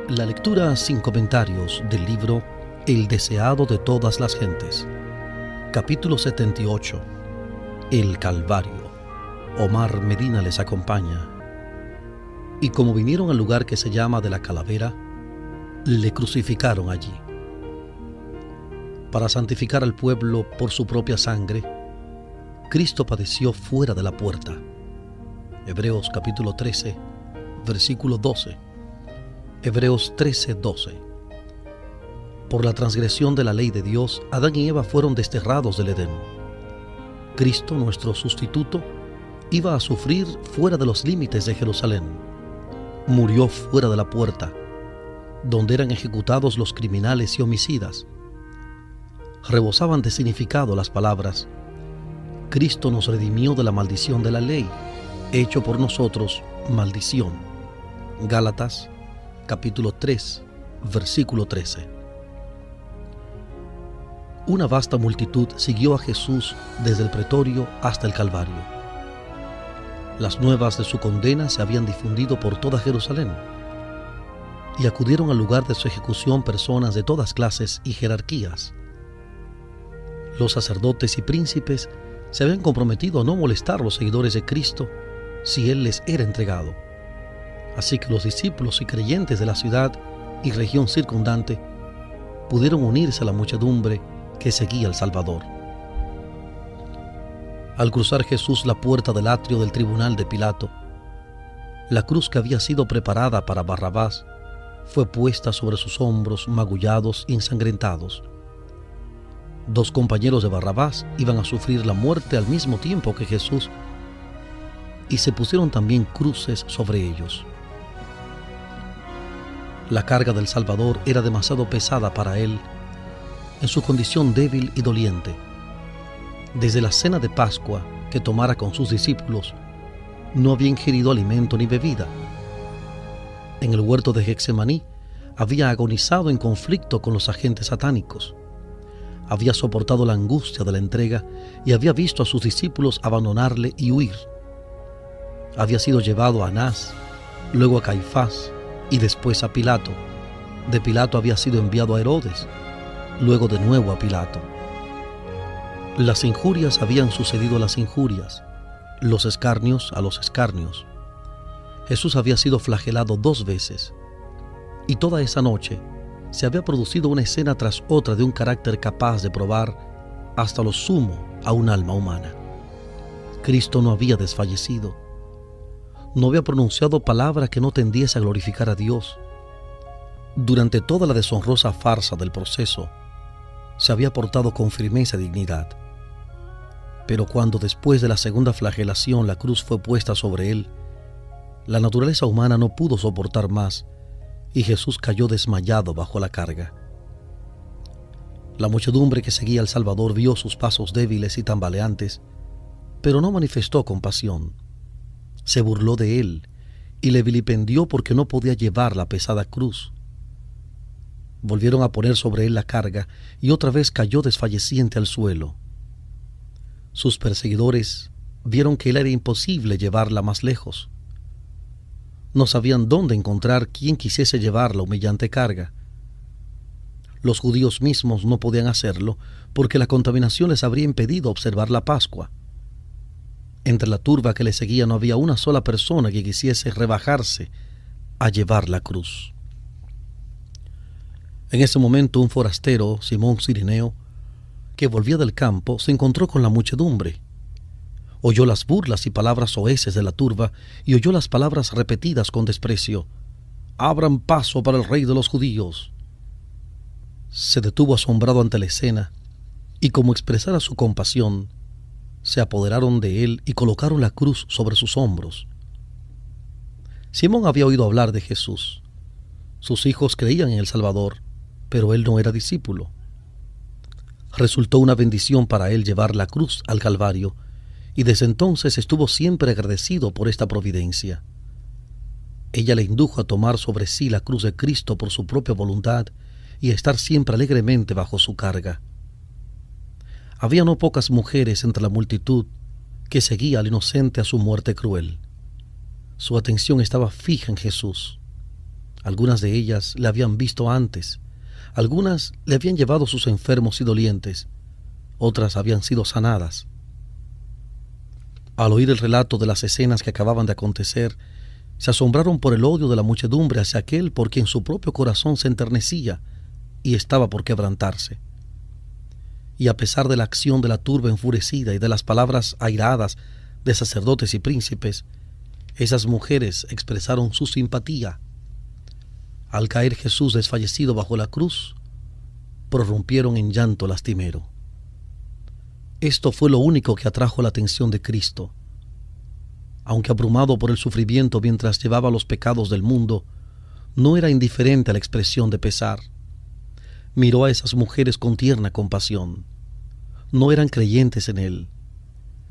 La lectura sin comentarios del libro El deseado de todas las gentes. Capítulo 78. El Calvario. Omar Medina les acompaña. Y como vinieron al lugar que se llama de la Calavera, le crucificaron allí. Para santificar al pueblo por su propia sangre, Cristo padeció fuera de la puerta. Hebreos capítulo 13, versículo 12. Hebreos 13, 12. Por la transgresión de la ley de Dios, Adán y Eva fueron desterrados del Edén. Cristo, nuestro sustituto, iba a sufrir fuera de los límites de Jerusalén. Murió fuera de la puerta, donde eran ejecutados los criminales y homicidas. Rebosaban de significado las palabras: Cristo nos redimió de la maldición de la ley, hecho por nosotros maldición. Gálatas capítulo 3, versículo 13. Una vasta multitud siguió a Jesús desde el pretorio hasta el Calvario. Las nuevas de su condena se habían difundido por toda Jerusalén, y acudieron al lugar de su ejecución personas de todas clases y jerarquías. Los sacerdotes y príncipes se habían comprometido a no molestar a los seguidores de Cristo si Él les era entregado. Así que los discípulos y creyentes de la ciudad y región circundante pudieron unirse a la muchedumbre que seguía al Salvador. Al cruzar Jesús la puerta del atrio del tribunal de Pilato, la cruz que había sido preparada para Barrabás fue puesta sobre sus hombros magullados y ensangrentados. Dos compañeros de Barrabás iban a sufrir la muerte al mismo tiempo que Jesús, y se pusieron también cruces sobre ellos. La carga del Salvador era demasiado pesada para él, en su condición débil y doliente. Desde la cena de Pascua que tomara con sus discípulos, no había ingerido alimento ni bebida. En el huerto de Getsemaní había agonizado en conflicto con los agentes satánicos. Había soportado la angustia de la entrega y había visto a sus discípulos abandonarle y huir. Había sido llevado a Anás, luego a Caifás y después a Pilato. De Pilato había sido enviado a Herodes, luego de nuevo a Pilato. Las injurias habían sucedido a las injurias, los escarnios a los escarnios. Jesús había sido flagelado 2 veces, y toda esa noche se había producido una escena tras otra de un carácter capaz de probar hasta lo sumo a un alma humana. Cristo no había desfallecido, no había pronunciado palabra que no tendiese a glorificar a Dios. Durante toda la deshonrosa farsa del proceso, se había portado con firmeza y dignidad. Pero cuando después de la segunda flagelación la cruz fue puesta sobre él, la naturaleza humana no pudo soportar más y Jesús cayó desmayado bajo la carga. La muchedumbre que seguía al Salvador vio sus pasos débiles y tambaleantes, pero no manifestó compasión. Se burló de él y le vilipendió porque no podía llevar la pesada cruz. Volvieron a poner sobre él la carga y otra vez cayó desfalleciente al suelo. Sus perseguidores vieron que él era imposible llevarla más lejos. No sabían dónde encontrar quien quisiese llevar la humillante carga. Los judíos mismos no podían hacerlo porque la contaminación les habría impedido observar la Pascua. Entre la turba que le seguía no había una sola persona que quisiese rebajarse a llevar la cruz. En ese momento un forastero, Simón Cirineo, que volvía del campo, se encontró con la muchedumbre. Oyó las burlas y palabras soeces de la turba y oyó las palabras repetidas con desprecio: «Abran paso para el rey de los judíos». Se detuvo asombrado ante la escena y, como expresara su compasión, se apoderaron de él y colocaron la cruz sobre sus hombros. Simón había oído hablar de Jesús. Sus hijos creían en el Salvador, pero él no era discípulo. Resultó una bendición para él llevar la cruz al Calvario, y desde entonces estuvo siempre agradecido por esta providencia. Ella le indujo a tomar sobre sí la cruz de Cristo por su propia voluntad y a estar siempre alegremente bajo su carga. Había no pocas mujeres entre la multitud que seguía al inocente a su muerte cruel. Su atención estaba fija en Jesús. Algunas de ellas le habían visto antes, algunas le habían llevado sus enfermos y dolientes, otras habían sido sanadas. Al oír el relato de las escenas que acababan de acontecer, se asombraron por el odio de la muchedumbre hacia aquel por quien su propio corazón se enternecía y estaba por quebrantarse. Y a pesar de la acción de la turba enfurecida y de las palabras airadas de sacerdotes y príncipes, esas mujeres expresaron su simpatía. Al caer Jesús desfallecido bajo la cruz, prorrumpieron en llanto lastimero. Esto fue lo único que atrajo la atención de Cristo. Aunque abrumado por el sufrimiento mientras llevaba los pecados del mundo, no era indiferente a la expresión de pesar. Miró a esas mujeres con tierna compasión. No eran creyentes en Él.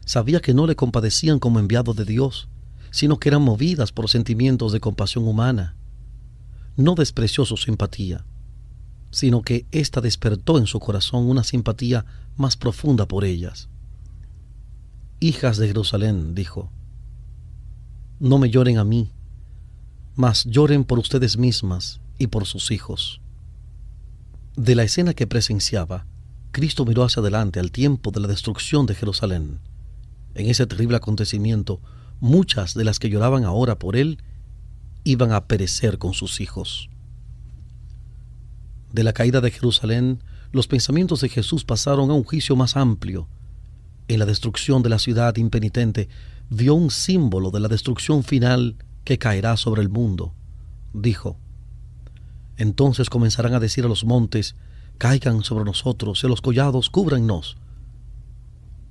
Sabía que no le compadecían como enviado de Dios, sino que eran movidas por sentimientos de compasión humana. No despreció su simpatía, sino que ésta despertó en su corazón una simpatía más profunda por ellas. «Hijas de Jerusalén», dijo, «no me lloren a mí, mas lloren por ustedes mismas y por sus hijos». De la escena que presenciaba, Cristo miró hacia adelante al tiempo de la destrucción de Jerusalén. En ese terrible acontecimiento, muchas de las que lloraban ahora por él iban a perecer con sus hijos. De la caída de Jerusalén, los pensamientos de Jesús pasaron a un juicio más amplio. En la destrucción de la ciudad impenitente, vio un símbolo de la destrucción final que caerá sobre el mundo. Dijo: «Entonces comenzarán a decir a los montes, caigan sobre nosotros, y a los collados, cúbrannos.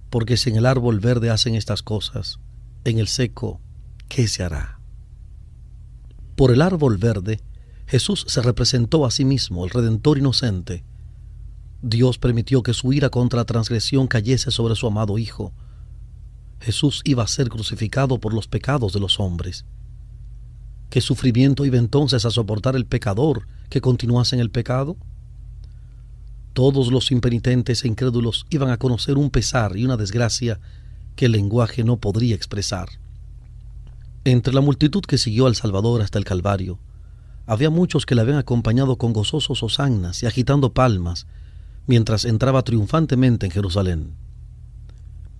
Porque si en el árbol verde hacen estas cosas, en el seco, ¿qué se hará?». Por el árbol verde, Jesús se representó a sí mismo, el Redentor inocente. Dios permitió que su ira contra la transgresión cayese sobre su amado Hijo. Jesús iba a ser crucificado por los pecados de los hombres. ¿Qué sufrimiento iba entonces a soportar el pecador que continuase en el pecado? Todos los impenitentes e incrédulos iban a conocer un pesar y una desgracia que el lenguaje no podría expresar. Entre la multitud que siguió al Salvador hasta el Calvario, había muchos que le habían acompañado con gozosos hosannas y agitando palmas mientras entraba triunfantemente en Jerusalén.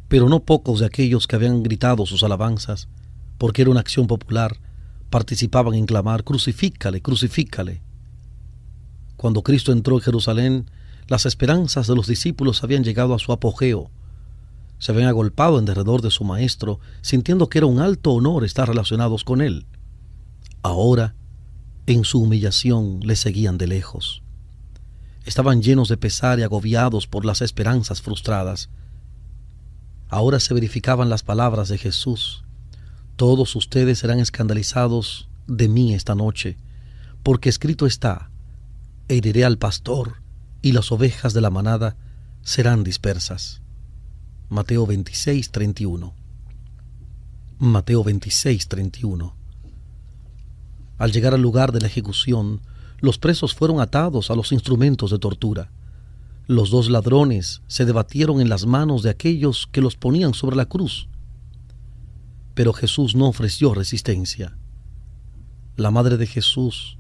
Pero no pocos de aquellos que habían gritado sus alabanzas, porque era una acción popular, participaban en clamar: «Crucifícale, crucifícale». Cuando Cristo entró en Jerusalén, las esperanzas de los discípulos habían llegado a su apogeo. Se habían agolpado en derredor de su maestro, sintiendo que era un alto honor estar relacionados con él. Ahora, en su humillación, le seguían de lejos. Estaban llenos de pesar y agobiados por las esperanzas frustradas. Ahora se verificaban las palabras de Jesús: «Todos ustedes serán escandalizados de mí esta noche, porque escrito está: heriré al pastor, y las ovejas de la manada serán dispersas». Mateo 26:31. Mateo 26:31. Al llegar al lugar de la ejecución, los presos fueron atados a los instrumentos de tortura. Los dos ladrones se debatieron en las manos de aquellos que los ponían sobre la cruz. Pero Jesús no ofreció resistencia. La madre de Jesús,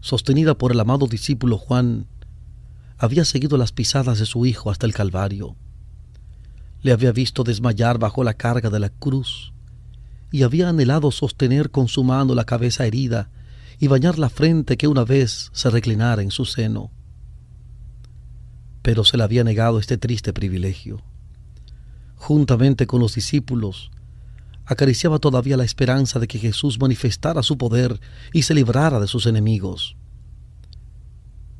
sostenida por el amado discípulo Juan, había seguido las pisadas de su hijo hasta el Calvario. Le había visto desmayar bajo la carga de la cruz y había anhelado sostener con su mano la cabeza herida y bañar la frente que una vez se reclinara en su seno. Pero se le había negado este triste privilegio. Juntamente con los discípulos, acariciaba todavía la esperanza de que Jesús manifestara su poder y se librara de sus enemigos.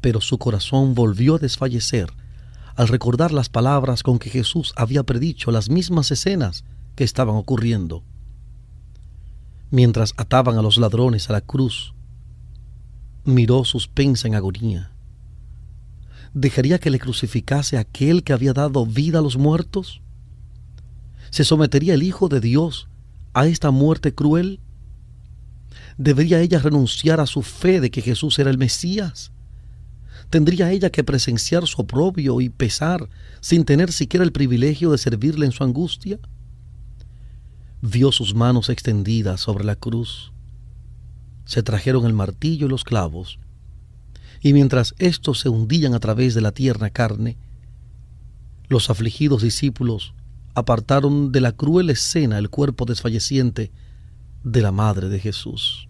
Pero su corazón volvió a desfallecer al recordar las palabras con que Jesús había predicho las mismas escenas que estaban ocurriendo. Mientras ataban a los ladrones a la cruz, miró suspensa en agonía. ¿Dejaría que le crucificase aquel que había dado vida a los muertos? ¿Se sometería el Hijo de Dios a esta muerte cruel? ¿Debería ella renunciar a su fe de que Jesús era el Mesías? ¿Tendría ella que presenciar su oprobio y pesar sin tener siquiera el privilegio de servirle en su angustia? Vio sus manos extendidas sobre la cruz. se trajeron el martillo y los clavos, y mientras éstos se hundían a través de la tierna carne, los afligidos discípulos apartaron de la cruel escena el cuerpo desfalleciente de la madre de Jesús.